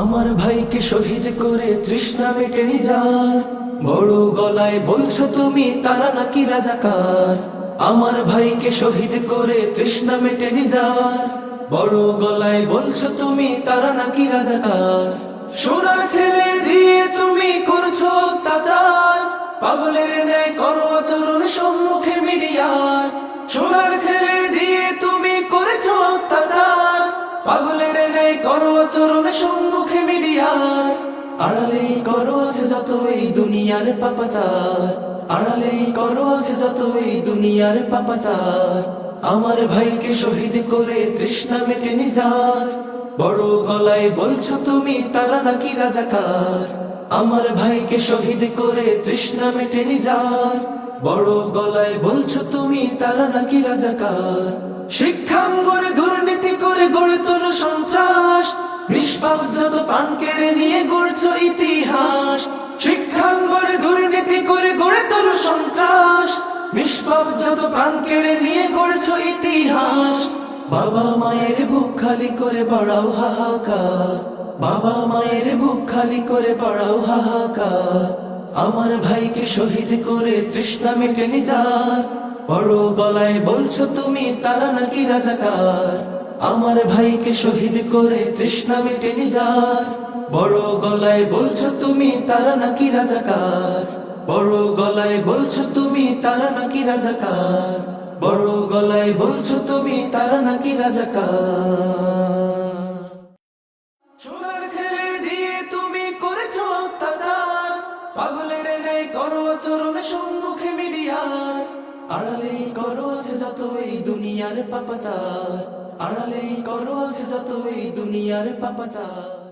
আমার ভাইকে শহীদ করে তৃষ্ণা মেটে যায়, বড় গলায় বলছো তুমি তারা নাকি রাজাকার। আমার ভাইকে শহীদ করে তৃষ্ণা মেটে যায়, বড় গলায় বলছো তুমি তারা নাকি রাজাকার। সোনার ছেলে দিয়ে তুমি করছো অত্যাচার, পাগলের ন্যায় করো আচরণ সম্মুখে মিডিয়ার। সোনার ছেলে দিয়ে তুমি করেছো অত্যাচার, পাগলের ন্যায় করো আচরণ সম্মুখে মিডিয়ার। আড়ালেই করো আছে যত এই দুনিয়ার পাপাচার, আড়ালেই করো আছে যত এই দুনিয়ার পাপাচার। আমার ভাইকে শহীদ করে তৃষ্ণা মেটেনি যার, বড় গলায় বলছো তুমি তারা নাকি রাজাকার। আমার ভাইকে শহীদ করে তৃষ্ণা মেটেনি যার, বড় গলায় বলছো তুমি তারা নাকি রাজাকার। শিক্ষাঙ্গনে দুর্নীতি করে গড়ে তোলো সন্ত্রাস, নিষ্পাপ যত প্রাণ কেড়ে নিয়ে গড়ছো ইতিহাস। শিক্ষাঙ্গনে দুর্নীতি করে গড়ে তোলো সন্ত্রাস, নিষ্পাপ যত প্রাণ কেড়ে নিয়ে গড়ছো ইতিহাস। বাবা মায়ের বুক খালি করে বাড়াও হাহাকার, বাবা মায়ের বুক খালি করে বাড়াও হাহাকার। আমার ভাইকে শহীদ করে তৃষ্ণা মেটেনি যার, বড় গলায় বলছো তুমি তারা নাকি রাজাকার। আমার ভাইকে শহীদ করে তৃষ্ণা মেটেনি যার, বড় গলায় বলছো তুমি তারা নাকি রাজাকার। বড় গলায় বলছো তুমি তারা নাকি রাজাকার, বড় গলায় বলছো তুমি তারা নাকি রাজাকার। সোনার ছেলে দিয়ে তুমি করেছো অত্যাচার, পাগলের ন্যায় করো আচরণ সম্মুখে মিডিয়ার। আড়ালেই করো আছে যত এই দুনিয়ার পাপাচার, আড়ালেই করো আছে যত এই দুনিয়ার পাপাচার।